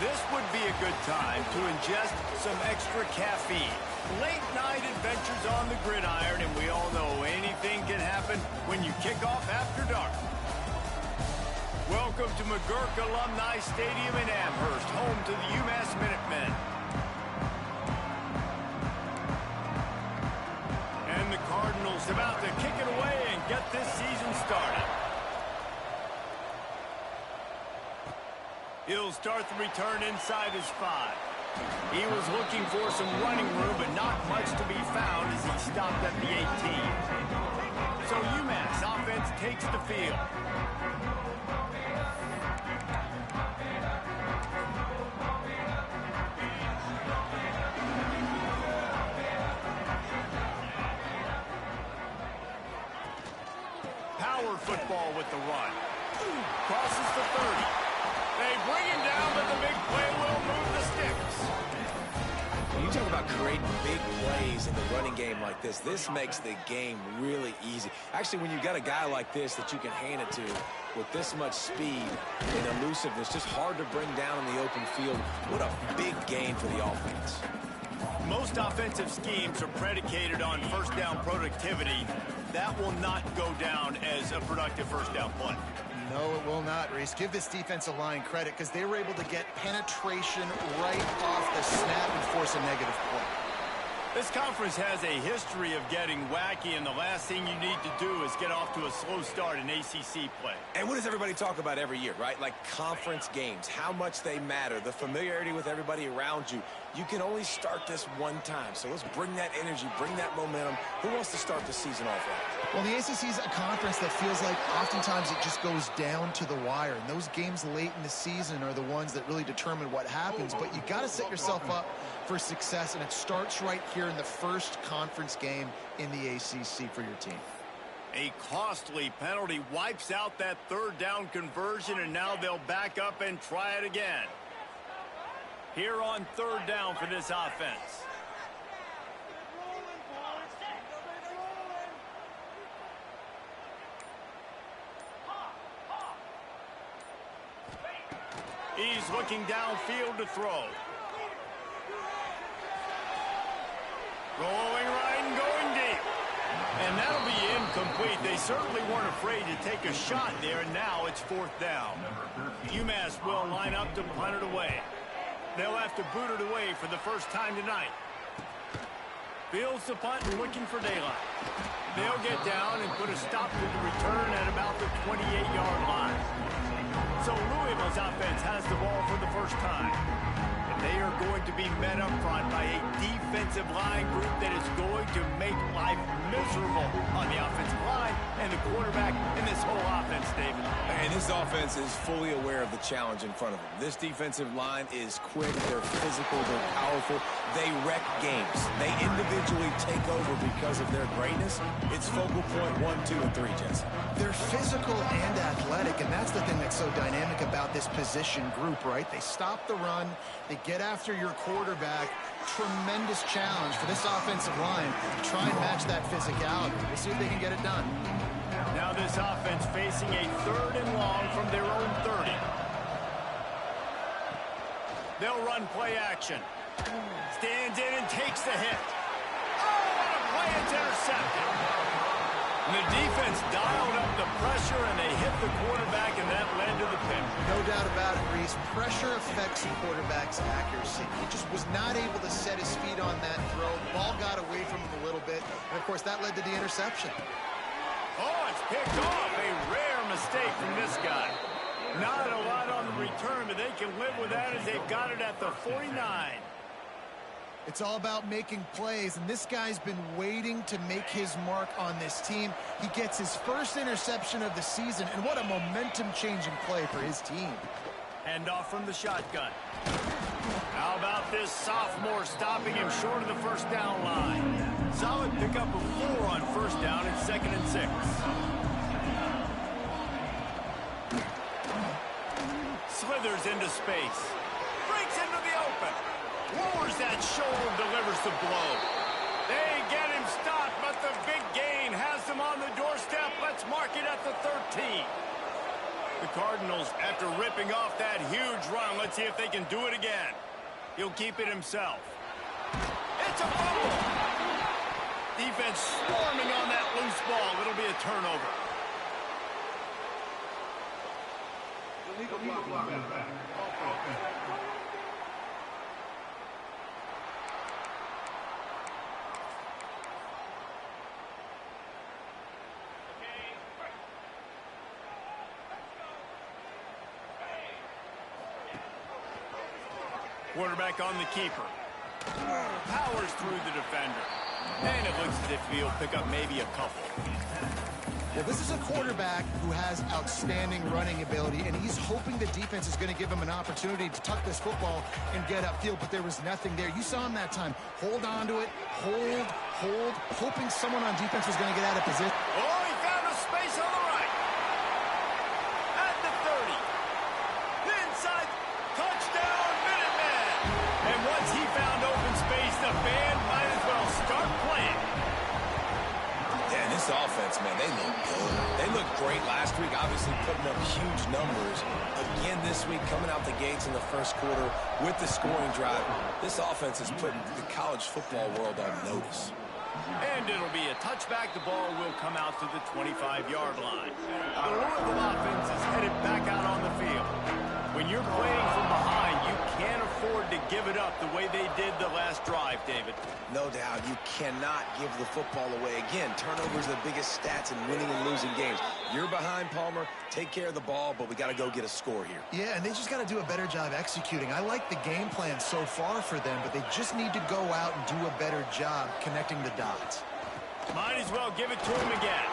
This would be a good time to ingest some extra caffeine. Late night adventures on the gridiron, and we all know anything can happen when you kick off after dark. Welcome to McGurk Alumni Stadium in Amherst, home to the UMass Minutemen. And the Cardinals about to kick it away and get this season started. He'll start the return inside his 5. He was looking for some running room, but not much to be found as he stopped at the 18. So UMass offense takes the field. Power football with the run. Crosses the 30. They bring him down, but the big play will move the sticks. When you talk about creating big plays in the running game like this makes the game really easy. Actually, when you've got a guy like this that you can hand it to with this much speed and elusiveness, just hard to bring down in the open field, what a big gain for the offense. Most offensive schemes are predicated on first down productivity. That will not go down as a productive first down play. No, it will not, Reese. Give this defensive line credit because they were able to get penetration right off the snap and force a negative play. This conference has a history of getting wacky, and the last thing you need to do is get off to a slow start in ACC play. And what does everybody talk about every year, right? Like conference games, how much they matter, the familiarity with everybody around you. You can only start this one time, so let's bring that energy, bring that momentum. Who wants to start the season off right? Well, the ACC is a conference that feels like oftentimes it just goes down to the wire, and those games late in the season are the ones that really determine what happens, but you got to set yourself up for success, and it starts right here in the first conference game in the ACC for your team. A costly penalty wipes out that third down conversion, and now they'll back up and try it again. Here on third down for this offense. He's looking downfield to throw. Rolling right and going deep. And that'll be incomplete. They certainly weren't afraid to take a shot there, and now it's fourth down. UMass will line up to punt it away. They'll have to boot it away for the first time tonight. Fields the punt and looking for daylight. They'll get down and put a stop to the return at about the 28-yard line. So Louisville's offense has the ball for the first time. And they are going to be met up front by a defensive line group that is going to make life miserable on the offensive line and the quarterback in this whole offense, David. And this offense is fully aware of the challenge in front of them. This defensive line is quick, they're physical, they're powerful, they wreck games. They individually take over because of their greatness. It's focal point 1, 2, and 3, Jesse. They're physical and athletic, and that's the thing that's so dynamic about this position group, right? They stop the run, they get after your quarterback. Tremendous challenge for this offensive line to try and match that physicality. We'll see if they can get it done. Now this offense facing a third and long from their own 30. They'll run play action. Stands in and takes the hit. Oh, what a play! It's intercepted. And the defense dialed up the pressure, and they hit the quarterback, and that led to the pick. No doubt about it, Reese. Pressure affects the quarterback's accuracy. He just was not able to set his feet on that throw. Ball got away from him a little bit, and, of course, that led to the interception. Oh, it's picked off. A rare mistake from this guy. Not a lot on the return, but they can live with that as they've got it at the 49. It's all about making plays, and this guy's been waiting to make his mark on this team. He gets his first interception of the season, and what a momentum-changing play for his team. Hand off from the shotgun. How about this sophomore stopping him short of the first down line? Solid pickup of 4 on first down and 2nd and 6. Slithers into space. Breaks into the open. Lowers that shoulder, delivers the blow. They get him stopped, but the big gain has them on the doorstep. Let's mark it at the 13. The Cardinals, after ripping off that huge run, let's see if they can do it again. He'll keep it himself. It's a fumble. Defense swarming on that loose ball. It'll be a turnover. Quarterback on the keeper. Powers through the defender. And it looks as if he'll pick up maybe a couple. Well, this is a quarterback who has outstanding running ability, and he's hoping the defense is going to give him an opportunity to tuck this football and get upfield, but there was nothing there. You saw him that time. Hold on to it, hold, hoping someone on defense was going to get out of position. Oh, he found a space on the right. At the 30. Inside. Touchdown, Minuteman. And once he found open space, the band might as well start playing. Yeah, this offense, man, they look good. They looked great last week, obviously putting up huge numbers. Again this week, coming out the gates in the first quarter with the scoring drive. This offense is putting the college football world on notice. And it'll be a touchback. The ball will come out to the 25-yard line. The Louisville offense is headed back out on the field. When you're playing from behind, you can't afford to give it up the way they did the last drive, David. No doubt, you cannot give the football away. Again, turnovers are the biggest stats in winning and losing games. You're behind, Palmer. Take care of the ball, but we got to go get a score here. Yeah, and they just got to do a better job executing. I like the game plan so far for them, but they just need to go out and do a better job connecting the dots. Might as well give it to him again.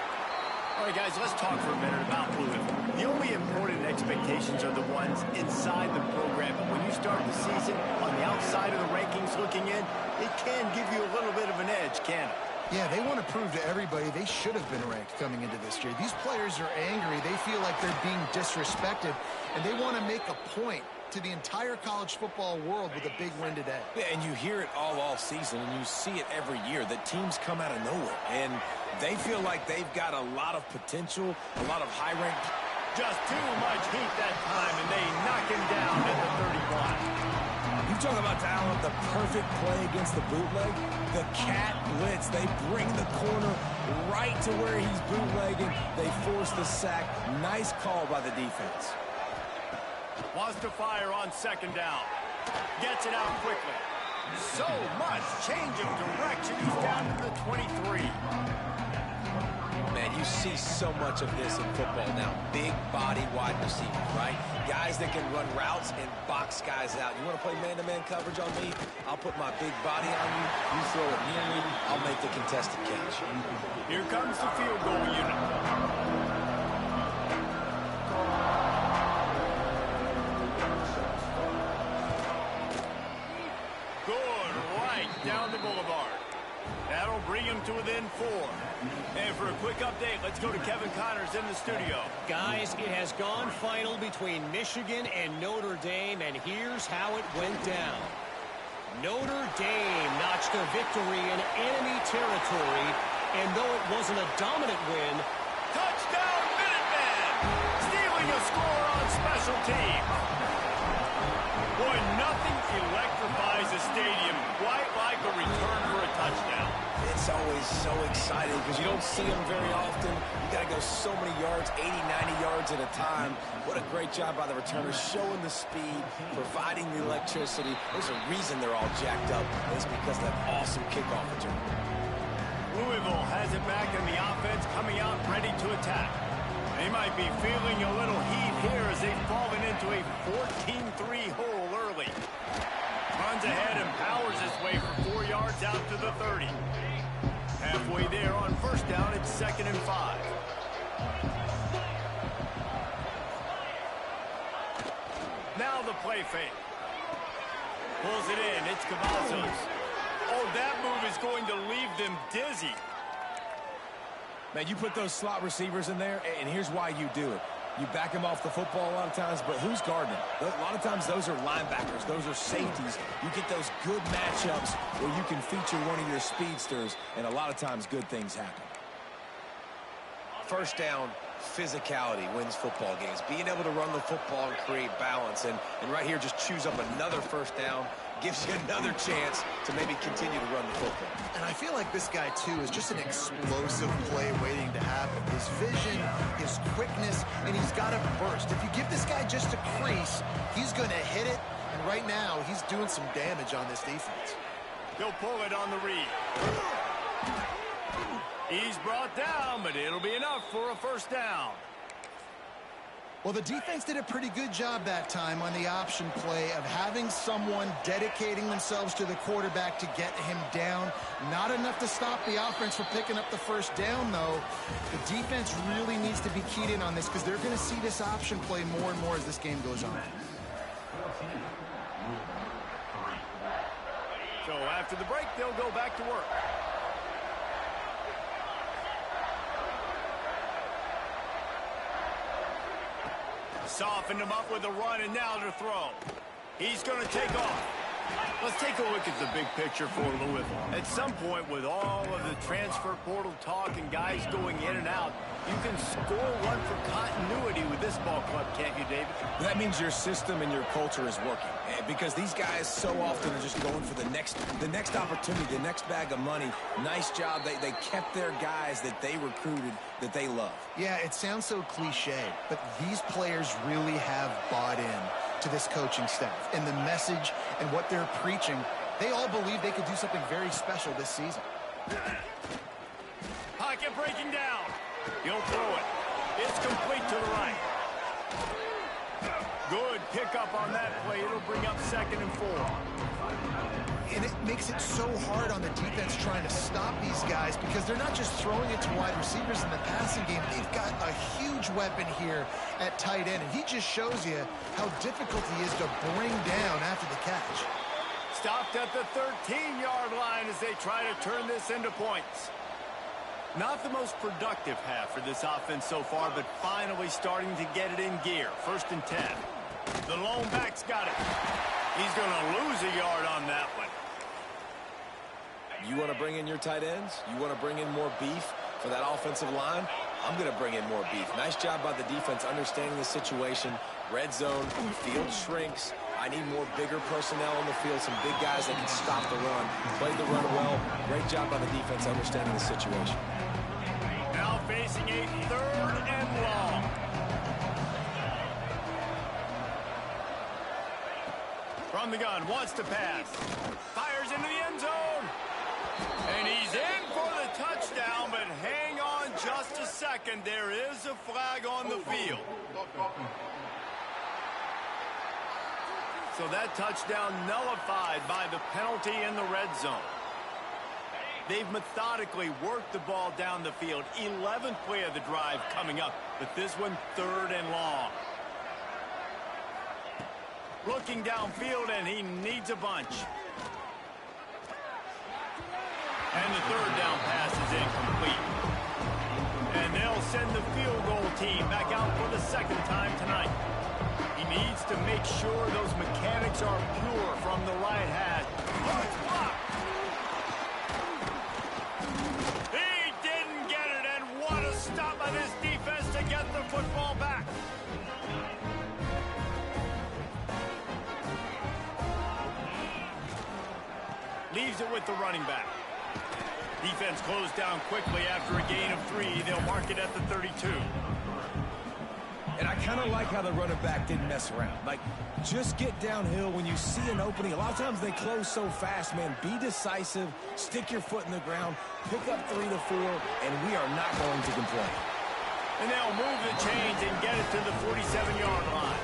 All right, guys, let's talk for a minute about Louisville. The only important expectations are the ones inside the program, but when you start the season on the outside of the rankings looking in, it can give you a little bit of an edge, can it? Yeah, they want to prove to everybody they should have been ranked coming into this year. These players are angry. They feel like they're being disrespected, and they want to make a point to the entire college football world with a big win today. Yeah, and you hear it all season, and you see it every year, that teams come out of nowhere, and they feel like they've got a lot of potential, a lot of high-ranked. Just too much heat that time, and they knock him down at the 31. You talk about Allen, the perfect play against the bootleg, the cat blitz. They bring the corner right to where he's bootlegging. They force the sack. Nice call by the defense. Wants to fire on second down. Gets it out quickly. So much change of direction. He's down to the 23. Man, you see so much of this in football now. Big body wide receivers, right? Guys that can run routes and box guys out. You want to play man-to-man coverage on me? I'll put my big body on you. You throw it near me, I'll make the contested catch. Here comes the field goal unit. Good, right down the boulevard. That'll bring him to within 4. And for a quick update, let's go to Kevin Connors in the studio. Guys, it has gone final between Michigan and Notre Dame, and here's how it went down. Notre Dame notched a victory in enemy territory, and though it wasn't a dominant win, touchdown Minuteman! Stealing a score on special teams. Boy, nothing electrifies a stadium quite like a return for a touchdown. It's always so exciting because you don't see them very often. You got to go so many yards, 80, 90 yards at a time. What a great job by the returners, showing the speed, providing the electricity. There's a reason they're all jacked up, and it's because of that awesome kickoff return. Louisville has it back in the offense, coming out ready to attack. They might be feeling a little heat here as they've fallen into a 14-3 hole early. Runs ahead and powers his way for 4 yards out to the 30. Halfway there on first down, it's 2nd and 5. Now the play fake. Pulls it in, it's Cavazos. Oh, that move is going to leave them dizzy. Man, you put those slot receivers in there, and here's why you do it. You back them off the football a lot of times, but who's guarding them? A lot of times those are linebackers. Those are safeties. You get those good matchups where you can feature one of your speedsters, and a lot of times good things happen. First down, physicality wins football games. Being able to run the football and create balance. And right here, just choose up another first down. Gives you another chance to maybe continue to run the football. And I feel like this guy, too, is just an explosive play waiting to happen. His vision, his quickness, and he's got a burst. If you give this guy just a crease, he's going to hit it. And right now, he's doing some damage on this defense. He'll pull it on the read. He's brought down, but it'll be enough for a first down. Well, the defense did a pretty good job that time on the option play of having someone dedicating themselves to the quarterback to get him down. Not enough to stop the offense from picking up the first down, though. The defense really needs to be keyed in on this because they're going to see this option play more and more as this game goes on. So after the break, they'll go back to work. Softened him up with a run, and now to throw. He's going to take off. Let's take a look at the big picture for Louisville. At some point, with all of the transfer portal talk and guys going in and out, you can score one for continuity with this ball club, can't you, David? That means your system and your culture is working. Because these guys so often are just going for the next opportunity, the next bag of money. Nice job. They kept their guys that they recruited, that they love. Yeah, it sounds so cliche, but these players really have bought in to this coaching staff and the message and what they're preaching. They all believe they could do something very special this season. Pocket breaking down. He'll throw it. It's complete to the right. Good pickup on that play. It'll bring up 2nd and 4. And it makes it so hard on the defense trying to stop these guys because they're not just throwing it to wide receivers in the passing game. They've got a huge weapon here at tight end, and he just shows you how difficult he is to bring down after the catch. Stopped at the 13-yard line as they try to turn this into points. Not the most productive half for this offense so far, but finally starting to get it in gear. 1st and 10. The lone back's got it. He's going to lose a yard on that one. You want to bring in your tight ends? You want to bring in more beef for that offensive line? I'm going to bring in more beef. Nice job by the defense understanding the situation. Red zone, field shrinks. I need more bigger personnel on the field, some big guys that can stop the run. Played the run well. Great job by the defense understanding the situation. Now facing a 3rd and long. From the gun, wants to pass. Fires into the end zone. And he's in for the touchdown, but hang on just a second. There is a flag on the field. So that touchdown nullified by the penalty in the red zone. They've methodically worked the ball down the field. 11th play of the drive coming up, but this one 3rd and long. Looking downfield, and he needs a bunch. And the 3rd down pass is incomplete. And they'll send the field goal team back out for the 2nd time tonight. He needs to make sure those mechanics are pure from the right hash. Oh, it's blocked. He didn't get it, and what a stop by this defense to get the football back. Leaves it with the running back. Defense closed down quickly after a gain of 3. They'll mark it at the 32. And I kind of like how the running back didn't mess around. Like, just get downhill when you see an opening. A lot of times they close so fast, man. Be decisive, stick your foot in the ground, pick up 3 to 4, and we are not going to complain. And they'll move the chains and get it to the 47-yard line.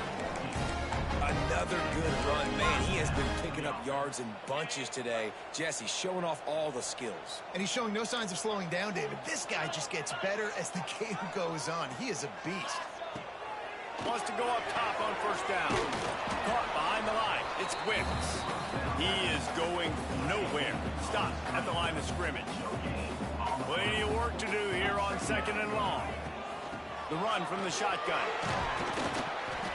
Another good run. Man, he has been picking up yards in bunches today. Jesse showing off all the skills. And he's showing no signs of slowing down, David. This guy just gets better as the game goes on. He is a beast. Wants to go up top on 1st down. Caught behind the line. It's Wicks. He is going nowhere. Stop at the line of scrimmage. Plenty of work to do here on 2nd and long. The run from the shotgun.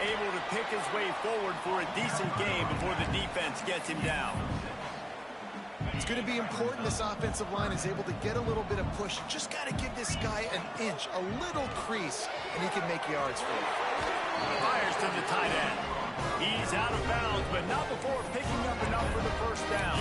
Able to pick his way forward for a decent game before the defense gets him down. It's going to be important this offensive line is able to get a little bit of push. You just got to give this guy an inch, a little crease, and he can make yards for you. Fires to the tight end. He's out of bounds, but not before picking up enough for the first down.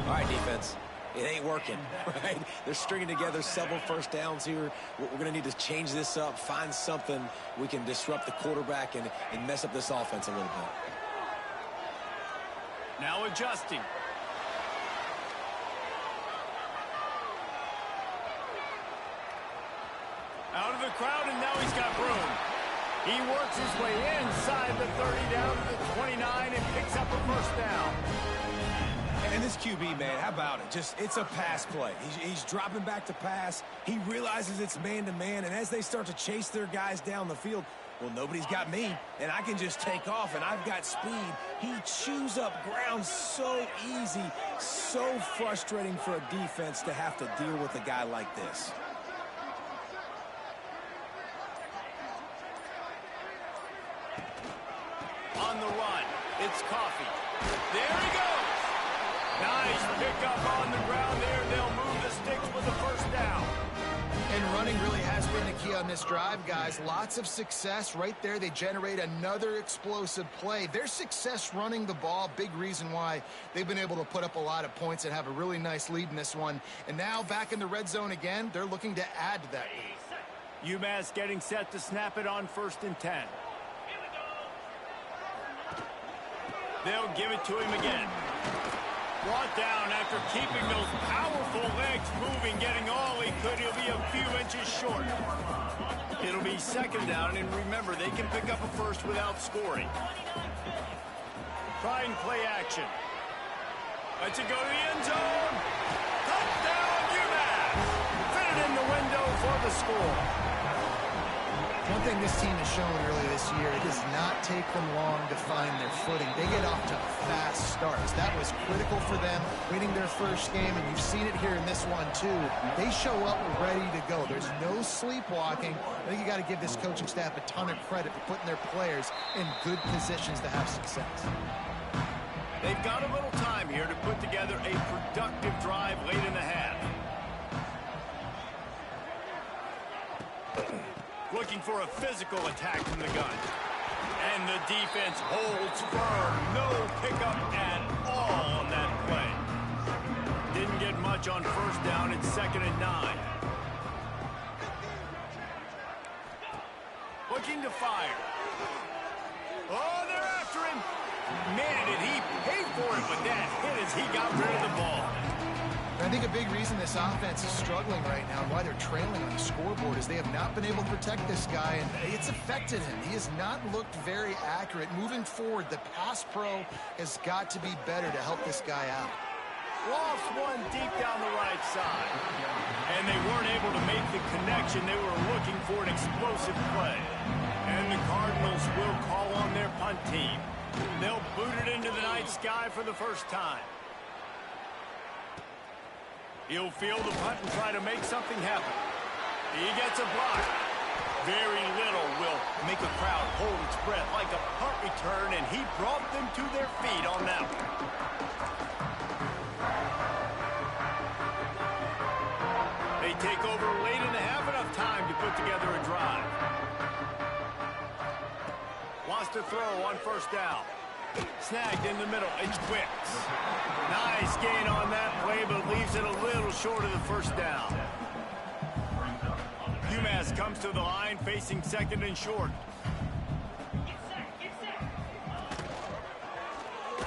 All right, defense. It ain't working, right? They're stringing together several first downs here. We're going to need to change this up, find something we can disrupt the quarterback and mess up this offense a little bit. Now adjusting. Out of the crowd, and now he's got room. He works his way inside the 30 down to the 29 and picks up a first down. And this QB, man, how about it? It's a pass play. He's dropping back to pass. He realizes it's man-to-man, and as they start to chase their guys down the field, well, nobody's got me, and I can just take off, and I've got speed. He chews up ground so easy, so frustrating for a defense to have to deal with a guy like this. On the run, it's Coffee. There he goes. Nice pickup on the ground there. They'll move the sticks with the first down. And running really has been the key on this drive, guys. Lots of success right there. They generate another explosive play. Their success running the ball, big reason why they've been able to put up a lot of points and have a really nice lead in this one. And now back in the red zone again, they're looking to add to that lead. UMass getting set to snap it on 1st and 10. They'll give it to him again. Brought down after keeping those powerful legs moving, getting all he could. He'll be a few inches short. It'll be 2nd down, and remember, they can pick up a first without scoring. Try and play action. Lets it go to the end zone. Touchdown, UMass! Fit it in the window for the score. One thing this team has shown early this year, it does not take them long to find their footing. They get off to fast starts. That was critical for them, winning their first game, and you've seen it here in this one too. They show up ready to go. There's no sleepwalking. I think you got to give this coaching staff a ton of credit for putting their players in good positions to have success. They've got a little time here to put together a productive drive late in the half. Looking for a physical attack from the gun. And the defense holds firm. No pickup at all on that play. Didn't get much on 1st down. It's 2nd and 9. Looking to fire. Oh, they're after him. Man, did he pay for it with that hit as he got rid of the ball. I think a big reason this offense is struggling right now and why they're trailing on the scoreboard is they have not been able to protect this guy, and it's affected him. He has not looked very accurate. Moving forward, the pass pro has got to be better to help this guy out. Lost one deep down the right side. And they weren't able to make the connection. They were looking for an explosive play. And the Cardinals will call on their punt team. They'll boot it into the night sky for the first time. He'll field the punt and try to make something happen. He gets a block. Very little will make a crowd hold its breath like a punt return, and he brought them to their feet on that one. They take over late in the half, enough time to put together a drive. Wants to throw on 1st down. Snagged in the middle. It's Wicks. Nice gain on that play, but leaves it a little short of the 1st down. UMass comes to the line, facing 2nd and short.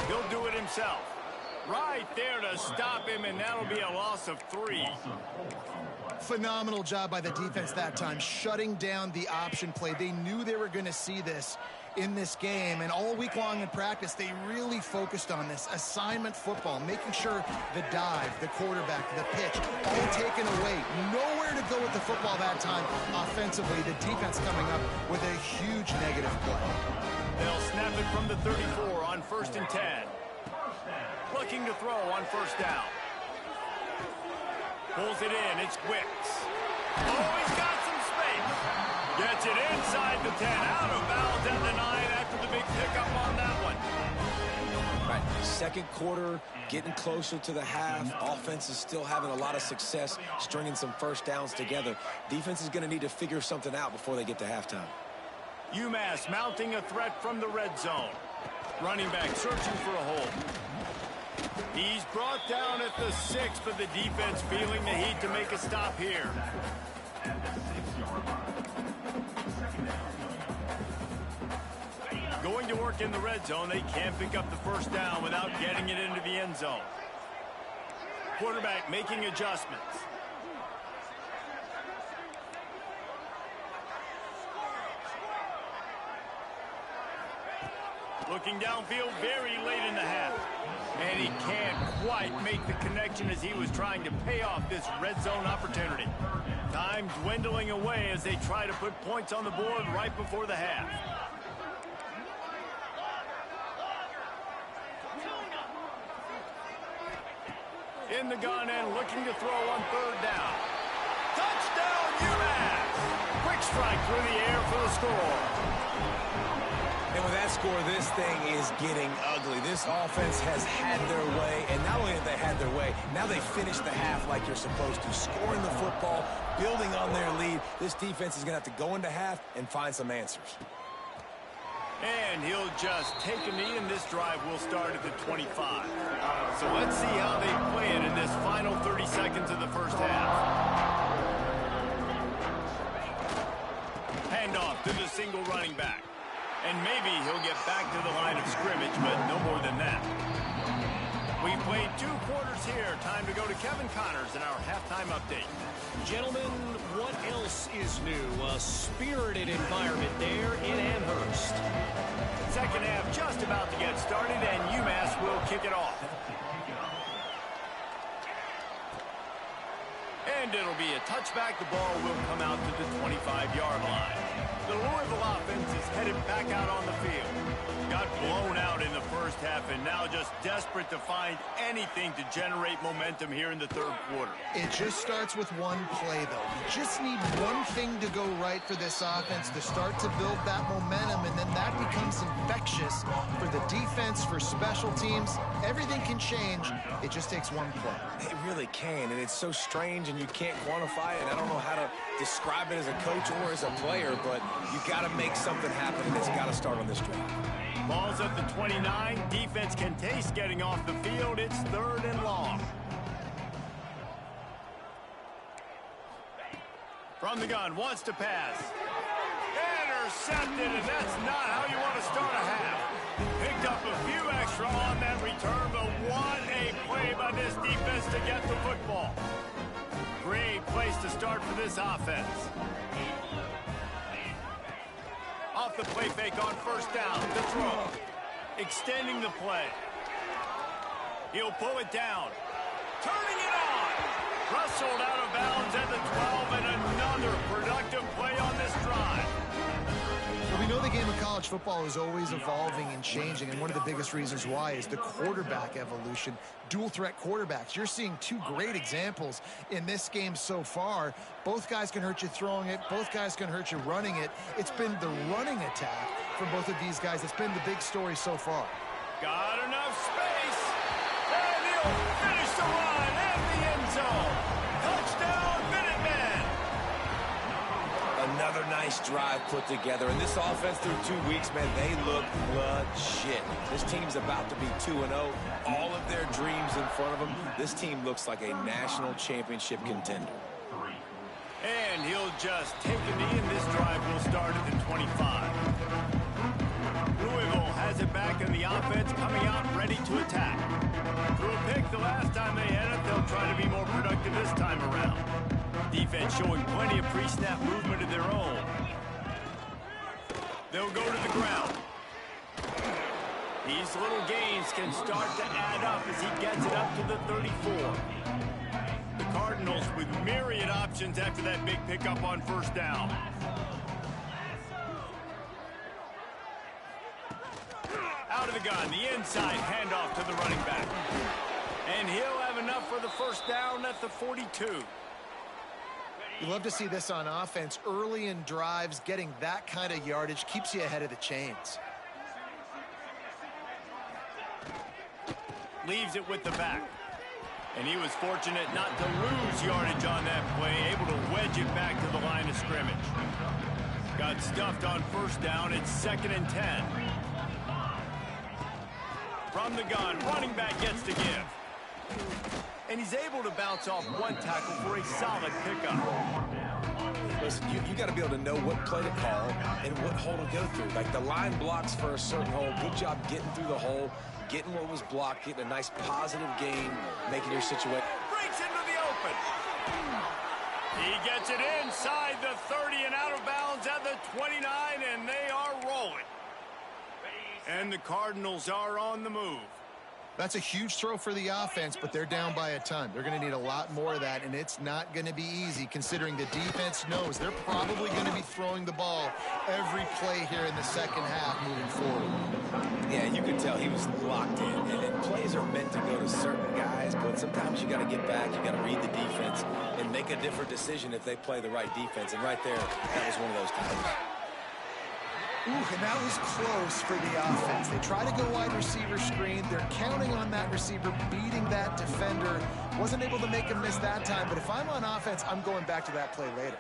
He'll do it himself. Right there to stop him, and that'll be a loss of 3. Phenomenal job by the defense that time, shutting down the option play. They knew they were going to see this in this game, and all week long in practice, they really focused on this assignment football, making sure the dive, the quarterback, the pitch, all taken away. Nowhere to go with the football that time. Offensively, the defense coming up with a huge negative play. They'll snap it from the 34 on 1st and 10. Looking to throw on 1st down. Pulls it in. It's Wicks. Oh, he's got some space. Gets it inside the 10. Out of bounds at the 9 after the big pickup on that one. Right, second quarter, getting closer to the half. Offense is still having a lot of success stringing some first downs together. Defense is going to need to figure something out before they get to halftime. UMass mounting a threat from the red zone. Running back searching for a hole. He's brought down at the 6, but the defense feeling the heat to make a stop here. Going to work in the red zone, they can't pick up the first down without getting it into the end zone. Quarterback making adjustments. Looking downfield very late in the half. And he can't quite make the connection as he was trying to pay off this red zone opportunity. Time dwindling away as they try to put points on the board right before the half. In the gun and looking to throw on third down. Touchdown, UMass! Quick strike through the air for the score. And with that score, this thing is getting ugly. This offense has had their way, and not only have they had their way, now they finish the half like you're supposed to, scoring the football, building on their lead. This defense is going to have to go into half and find some answers. And he'll just take a knee, and this drive will start at the 25. So let's see how they play it in this final 30 seconds of the first half. Handoff to the single running back. And maybe he'll get back to the line of scrimmage, but no more than that. We've played 2 quarters here. Time to go to Kevin Connors in our halftime update. Gentlemen, what else is new? A spirited environment there in Amherst. Second half just about to get started, and UMass will kick it off. And it'll be a touchback. The ball will come out to the 25-yard line. The Louisville offense is headed back out on the field. Got blown out in the first half and now just desperate to find anything to generate momentum here in the third quarter. It just starts with one play, though. You just need one thing to go right for this offense to start to build that momentum, and then that becomes infectious for the defense, for special teams. Everything can change. It just takes one play. It really can, and it's so strange, and you can't quantify it. I don't know how to describe it as a coach or as a player, but you got to make something happen, and it's got to start on this drive. Ball's at the 29. Defense can taste getting off the field. It's 3rd and long. From the gun, wants to pass. Intercepted, and that's not how you want to start a half. Picked up a few extra on that return, but what a play by this defense to get the football. Great place to start for this offense. Off the play fake on first down. The throw. Extending the play. He'll pull it down. Turning it on. Rustled out of bounds at the 12, and another productive play on this drive. Well, we know the game of college football is always evolving and changing, and one of the biggest reasons why is the quarterback evolution. Dual threat quarterbacks. You're seeing 2 great examples in this game so far. Both guys can hurt you throwing it. Both guys can hurt you running it. It's been the running attack for both of these guys. It's been the big story so far. Got enough space. And he'll finish the run at the end zone. Touchdown, Minutemen. Another nice drive put together. And this offense through 2 weeks, man, they look legit. This team's about to be 2-0. All of their dreams in front of them. This team looks like a national championship contender. And he'll just take a knee, and this drive will start at the 25. Louisville has it back, and the offense coming out ready to attack. Threw a pick the last time they had it. They'll try to be more productive this time around. Defense showing plenty of pre-snap movement of their own. They'll go to the ground. These little gains can start to add up as he gets it up to the 34. The Cardinals with myriad options after that big pickup on first down. Out of the gun, the inside handoff to the running back. And he'll have enough for the first down at the 42. You love to see this on offense. Early in drives, getting that kind of yardage keeps you ahead of the chains. Leaves it with the back. And he was fortunate not to lose yardage on that play, able to wedge it back to the line of scrimmage. Got stuffed on first down. It's 2nd and 10. From the gun, running back gets to give. And he's able to bounce off one tackle for a solid pickup. Listen, you got to be able to know what play to call and what hole to go through. Like the line blocks for a certain hole. Good job getting through the hole, getting what was blocked, getting a nice positive gain, making your situation. Breaks into the open. He gets it inside the 30 and out of bounds at the 29, and they are rolling. And the Cardinals are on the move. That's a huge throw for the offense, but they're down by a ton. They're going to need a lot more of that, and it's not going to be easy considering the defense knows they're probably going to be throwing the ball every play here in the second half moving forward. Yeah, you could tell he was locked in. And plays are meant to go to certain guys, but sometimes you got to get back, you got to read the defense, and make a different decision if they play the right defense. And right there, that was one of those times. Ooh, and that was close for the offense. They try to go wide receiver screen. They're counting on that receiver beating that defender. Wasn't able to make him miss that time, but if I'm on offense, I'm going back to that play later.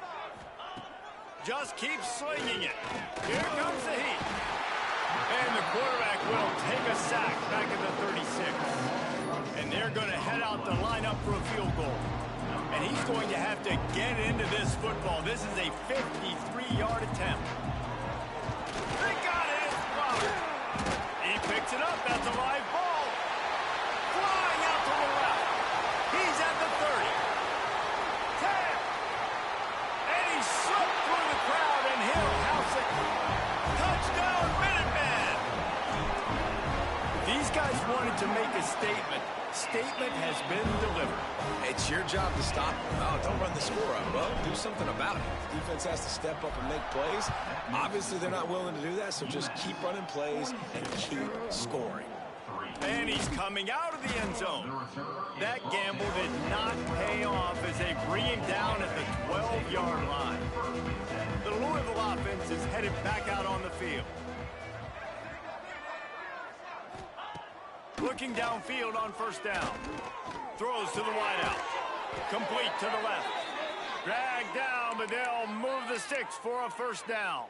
Just keep slinging it. Here comes the heat. And the quarterback will take a sack back at the 36. And they're going to head out to line up for a field goal. And he's going to have to get into this football. This is a 53-yard attempt. They got it. It's blocked. He picks it up. That's a live ball. Flying out to the left. He's at the 30. 10. And he slipped through the crowd, and he'll house it. Touchdown, Minutemen. These guys wanted to make a statement. Statement has been delivered. It's your job to stop them. Oh, don't run the score up. Well, do something about it. The defense has to step up and make plays. Obviously, they're not willing to do that, so just keep running plays and keep scoring. And he's coming out of the end zone. That gamble did not pay off as they bring him down at the 12-yard line. The Louisville offense is headed back out on the field. Looking downfield on first down. Throws to the wideout. Complete to the left. Dragged down, but they'll move the sticks for a first down.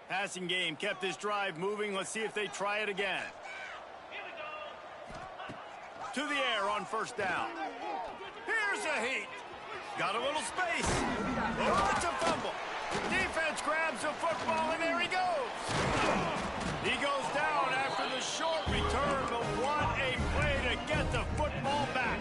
Passing game kept this drive moving. Let's see if they try it again. To the air on first down. Here's a heat. Got a little space. Oh, it's a fumble. Defense grabs the football, and there he goes. He goes down after the short return, but what a play to get the football back.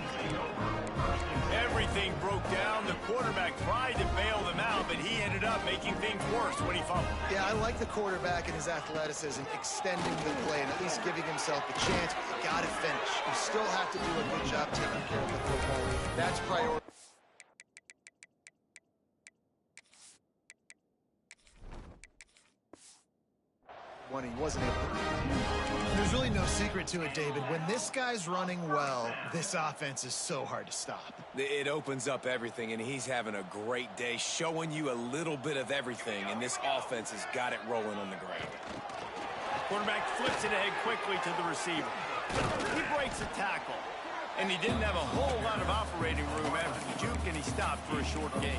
Everything broke down. The quarterback tried to bail them out, but he ended up making things worse when he fumbled. Yeah, I like the quarterback and his athleticism, extending the play and at least giving himself a chance, but you got to finish. You still have to do a good job taking care of the football. That's priority. When he wasn't able to. There's really no secret to it, David. When this guy's running well, this offense is so hard to stop. It opens up everything, and he's having a great day, showing you a little bit of everything, and this offense has got it rolling on the ground. Quarterback flips it ahead quickly to the receiver. He breaks a tackle, and he didn't have a whole lot of operating room after the juke, and he stopped for a short gain.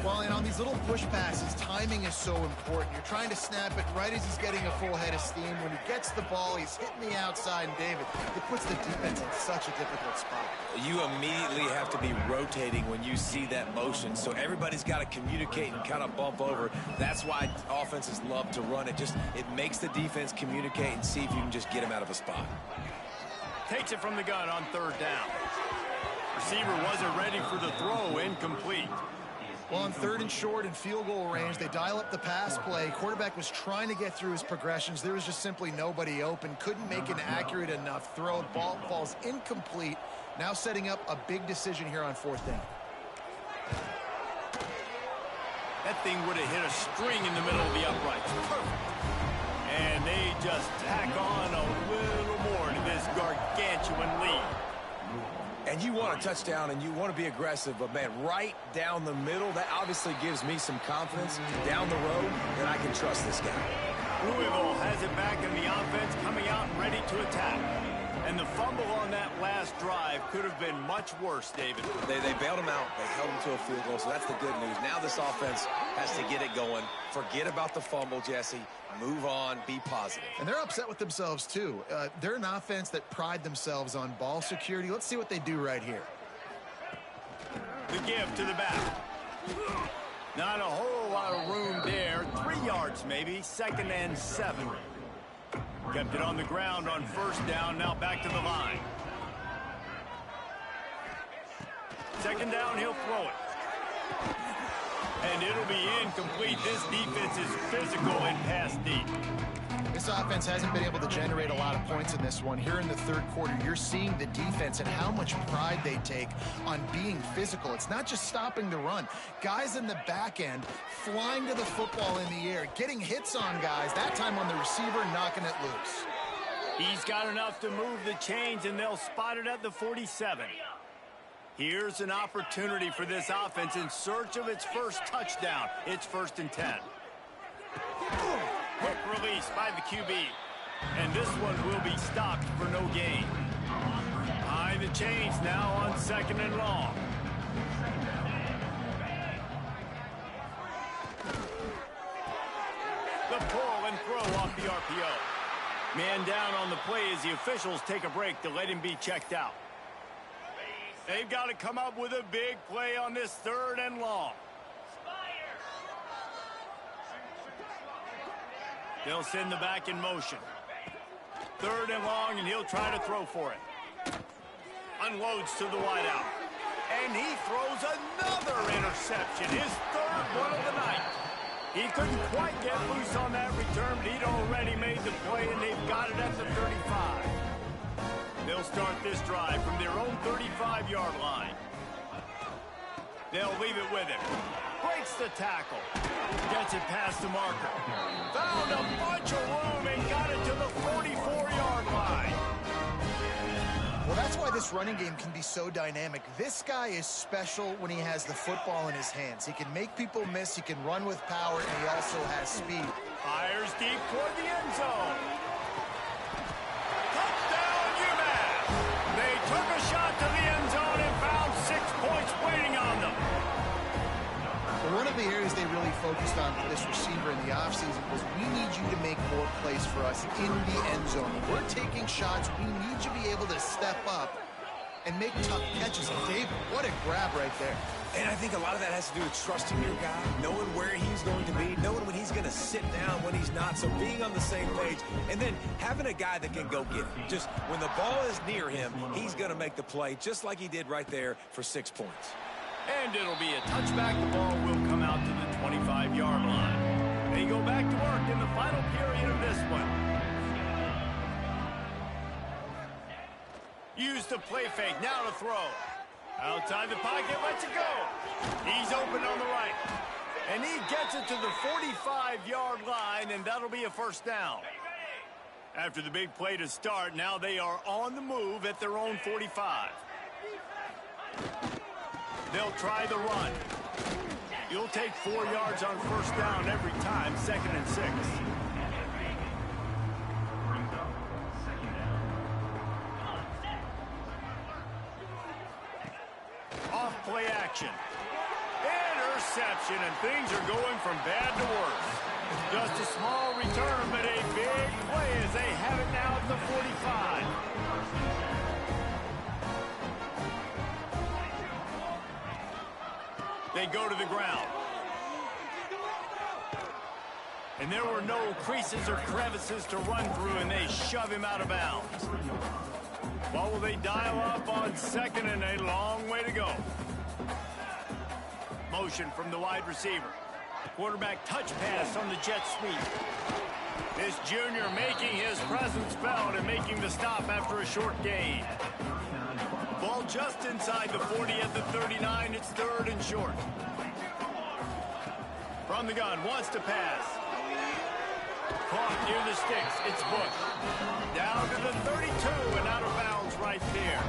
Well, and on these little push passes, timing is so important. You're trying to snap it right as he's getting a full head of steam. When he gets the ball, he's hitting the outside, and David, it puts the defense in such a difficult spot. You immediately have to be rotating when you see that motion, so everybody's got to communicate and kind of bump over. That's why offenses love to run it. It makes the defense communicate and see if you can just get him out of a spot. Takes it from the gun on third down. Receiver wasn't ready for the throw, incomplete. Well, on third and short and field goal range, they dial up the pass play. Quarterback was trying to get through his progressions. There was just simply nobody open. Couldn't make an accurate enough throw. Ball falls incomplete. Now setting up a big decision here on fourth down. That thing would have hit a string in the middle of the uprights. Perfect. And they just tack on a little more to this gargantuan lead. And you want a touchdown and you want to be aggressive, but, man, right down the middle, that obviously gives me some confidence down the road that I can trust this guy. Louisville has it back in the offense, coming out and ready to attack. And the fumble on that last drive could have been much worse, David. They bailed him out. They held him to a field goal, so that's the good news. Now this offense has to get it going. Forget about the fumble, Jesse. Move on. Be positive. And they're upset with themselves, too. They're an offense that pride themselves on ball security. Let's see what they do right here. The give to the back. Not a whole lot of room there. 3 yards maybe. 2nd and 7. Kept it on the ground on 1st down. Now back to the line. 2nd down, he'll throw it. And it'll be incomplete. This defense is physical and pass deep. This offense hasn't been able to generate a lot of points in this one. Here in the 3rd quarter, you're seeing the defense and how much pride they take on being physical. It's not just stopping the run. Guys in the back end flying to the football in the air, getting hits on guys, that time on the receiver, knocking it loose. He's got enough to move the chains, and they'll spot it at the 47. Here's an opportunity for this offense in search of its first touchdown. It's 1st and 10. Quick release by the QB. And this one will be stopped for no gain. High the chains now on 2nd and long. The pull and throw off the RPO. Man down on the play as the officials take a break to let him be checked out. They've got to come up with a big play on this 3rd and long. They'll send the back in motion. 3rd and long, and he'll try to throw for it. Unloads to the wideout. And he throws another interception, his 3rd one of the night. He couldn't quite get loose on that return, but he'd already made the play, and they've got it at the 35. They'll start this drive from their own 35-yard line. They'll leave it with him. Breaks the tackle. Gets it past the marker. Found a bunch of room and got it to the 44-yard line. Well, that's why this running game can be so dynamic. This guy is special when he has the football in his hands. He can make people miss, he can run with power, and he also has speed. Fires deep toward the end zone. Touchdown, UMass! They took a shot to the end zone and found 6 points waiting on them. One of the areas they really focused on for this receiver in the offseason was we need you to make more plays for us in the end zone. If we're taking shots, we need you to be able to step up and make tough catches. David, what a grab right there. And I think a lot of that has to do with trusting your guy, knowing where he's going to be, knowing when he's going to sit down, when he's not. So being on the same page, and then having a guy that can go get it. Just when the ball is near him, he's going to make the play, just like he did right there for 6 points. And it'll be a touchback. The ball will come out to the 25-yard line. They go back to work in the final period of this one. Use the play fake. Now to throw. Outside the pocket, lets it go. He's open on the right. And he gets it to the 45-yard line, and that'll be a 1st down. After the big play to start, now they are on the move at their own 45. They'll try the run. You'll take 4 yards on 1st down every time, 2nd and 6. Off play action. Interception, and things are going from bad to worse. Just a small return, but a big play as they have it now at the 45. They go to the ground. And there were no creases or crevices to run through, and they shove him out of bounds. Well, will they dial up on 2nd and a long way to go? Motion from the wide receiver. Quarterback touch pass on the jet sweep. This junior making his presence felt and making the stop after a short gain. Ball just inside the 40 at the 39. It's 3rd and short. From the gun, wants to pass. Caught near the sticks. It's Bush. Down to the 32 and out of bounds right there.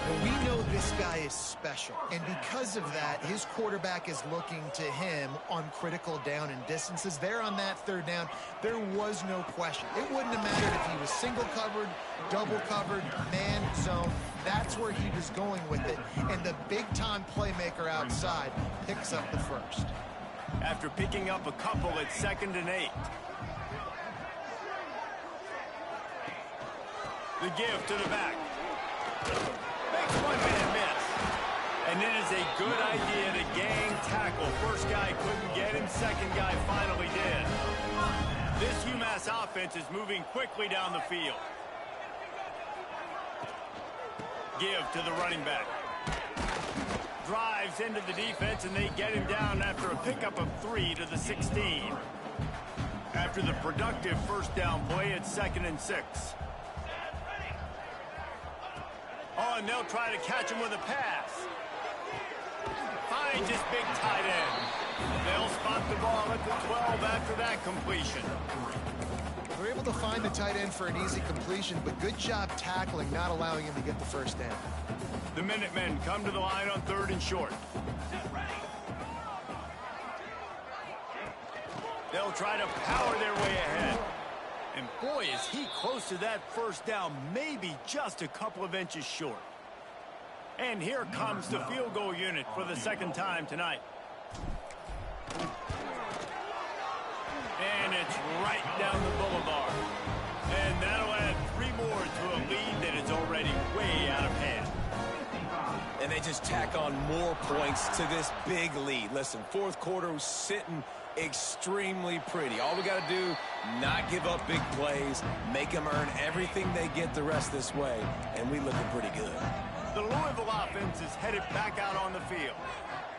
Well, we know this guy is special, and because of that, his quarterback is looking to him on critical down and distances. There on that third down, there was no question. It wouldn't have mattered if he was single covered, double covered, man zone. That's where he was going with it, and the big-time playmaker outside picks up the first. After picking up a couple at 2nd and 8. The give to the back. Makes one man miss. And it is a good idea to gang tackle. First guy couldn't get him. Second guy finally did. This UMass offense is moving quickly down the field. Give to the running back. Drives into the defense, and they get him down after a pickup of 3 to the 16. After the productive first down play, it's 2nd and 6. Oh, and they'll try to catch him with a pass. Finds his big tight end. They'll spot the ball at the 12 after that completion. They're able to find the tight end for an easy completion, but good job tackling, not allowing him to get the first down. The Minutemen come to the line on 3rd and short. They'll try to power their way ahead. And boy, is he close to that first down, maybe just a couple of inches short. And here comes the field goal unit for the 2nd time tonight. And it's right down the boulevard. And that'll add 3 more to a lead that is already way out of hand. And they just tack on more points to this big lead. Listen, 4th quarter was sitting extremely pretty. All we got to do, not give up big plays, make them earn everything they get the rest this way, and we looking pretty good. The Louisville offense is headed back out on the field.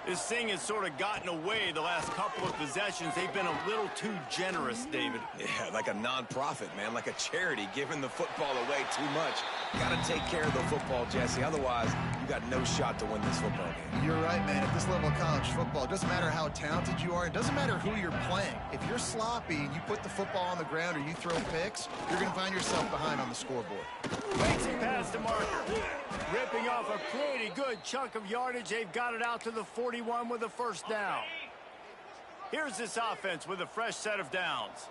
This thing has sort of gotten away the last couple of possessions. They've been a little too generous, David. Yeah, like a non-profit, man, like a charity, giving the football away too much. Got to take care of the football, Jesse. Otherwise, you got no shot to win this football game. You're right, man. At this level of college football, it doesn't matter how talented you are. It doesn't matter who you're playing. If you're sloppy and you put the football on the ground or you throw picks, you're going to find yourself behind on the scoreboard. Makes it past the marker. Ripping off a pretty good chunk of yardage. They've got it out to the 41 with a first down. Here's this offense with a fresh set of downs.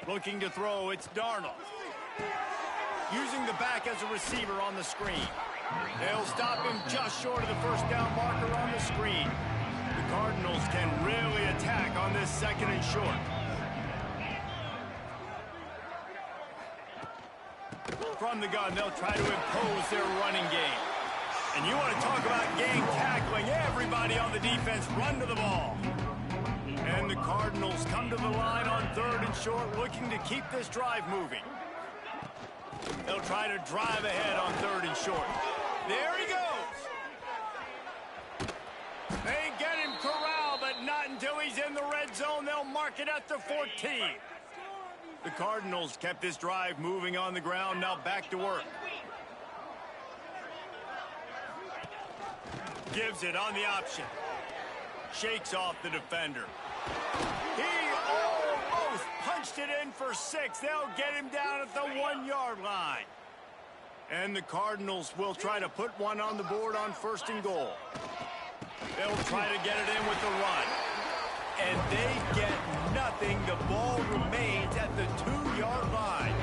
Looking to throw, it's Darnold. Using the back as a receiver on the screen. They'll stop him just short of the first down marker on the screen. The Cardinals can really attack on this 2nd and short. From the gun, they'll try to impose their running game. And you want to talk about gang tackling. Everybody on the defense run to the ball. And the Cardinals come to the line on 3rd and short, looking to keep this drive moving. They'll try to drive ahead on 3rd and short. There he goes. They get him corralled, but not until he's in the red zone. They'll mark it at the 14. The Cardinals kept this drive moving on the ground. Now back to work. Gives it on the option. Shakes off the defender. He almost punched it in for 6. They'll get him down at the 1-yard line. And the Cardinals will try to put one on the board on 1st and goal. They'll try to get it in with the run. And they get nothing. The ball remains at the 2-yard line.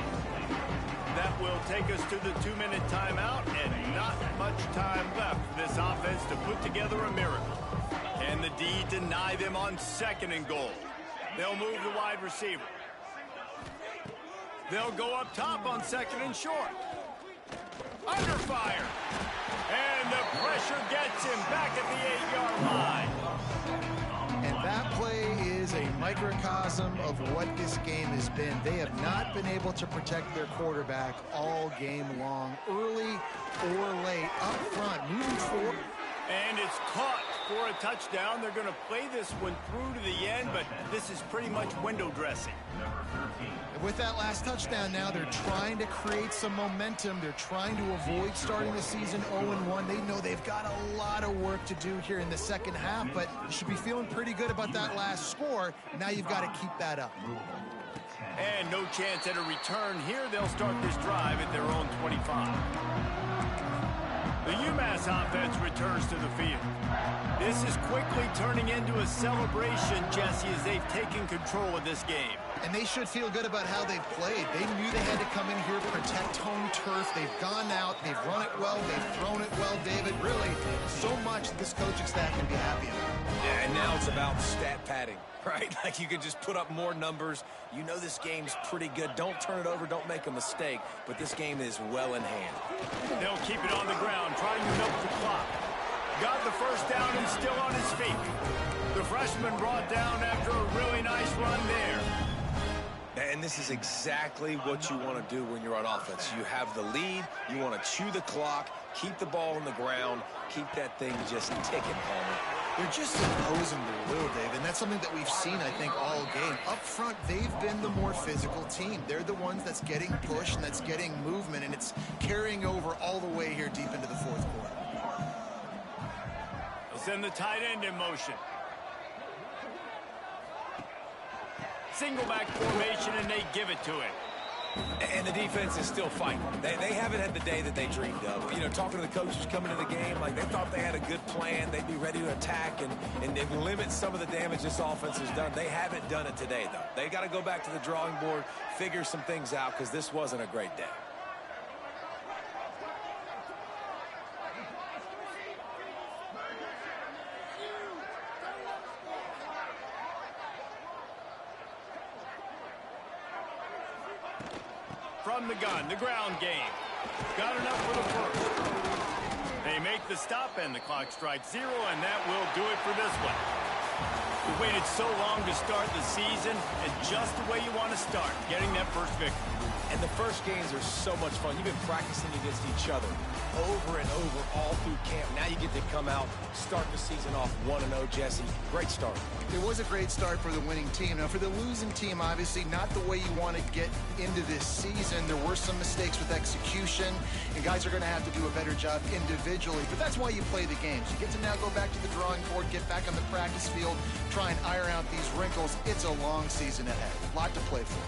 That will take us to the 2-minute timeout, and not much time left for this offense to put together a miracle. Can the D deny them on 2nd and goal? They'll move the wide receiver. They'll go up top on 2nd and short. Under fire. And the pressure gets him back at the 8-yard line. And that play is a microcosm of what this game has been. They have not been able to protect their quarterback all game long, early or late, up front, moving forward. And it's caught for a touchdown. They're going to play this one through to the end, but this is pretty much window dressing. With that last touchdown now, they're trying to create some momentum. They're trying to avoid starting the season 0-1. They know they've got a lot of work to do here in the second half, but you should be feeling pretty good about that last score. Now you've got to keep that up. And no chance at a return here. They'll start this drive at their own 25. The UMass offense returns to the field. This is quickly turning into a celebration, Jesse, as they've taken control of this game. And they should feel good about how they've played. They knew they had to come in here, protect home turf. They've gone out, they've run it well, they've thrown it well, David. Really, so much this coaching staff can be happy about. Yeah, and now it's about stat padding, right? Like you can just put up more numbers. You know this game's pretty good. Don't turn it over, don't make a mistake. But this game is well in hand. They'll keep it on the ground, trying to milk the clock. Got the first down and still on his feet. The freshman brought down after a really nice run there. And this is exactly what you want to do when you're on offense. You have the lead. You want to chew the clock, keep the ball on the ground, keep that thing just ticking, Palmer. They're just imposing their will, Dave, and that's something that we've seen, I think, all game. Up front, they've been the more physical team. They're the ones that's getting pushed and that's getting movement, and it's carrying over all the way here deep into the fourth quarter. They'll send the tight end in motion. Single back formation, and they give it to him. And the defense is still fighting. They haven't had the day that they dreamed of. You know, talking to the coaches coming to the game, like they thought they had a good plan. They'd be ready to attack and limit some of the damage this offense has done. They haven't done it today, though. They got to go back to the drawing board, figure some things out, because this wasn't a great day. From the gun, the ground game. Got enough for the first. They make the stop, and the clock strikes 0, and that will do it for this one. We waited so long to start the season, and just the way you want to start, getting that first victory. And the first games are so much fun. You've been practicing against each other over and over all through camp. Now you get to come out, start the season off 1-0, Jesse. Great start. It was a great start for the winning team. Now, for the losing team, obviously not the way you want to get into this season. There were some mistakes with execution, and guys are going to have to do a better job individually. But that's why you play the games. You get to now go back to the drawing board, get back on the practice field, try and iron out these wrinkles. It's a long season ahead. A lot to play for.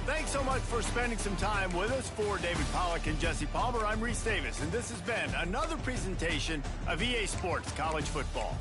Thanks so much for spending some time with us. For David Pollack and Jesse Palmer, I'm Reese Davis, and this has been another presentation of EA Sports College Football.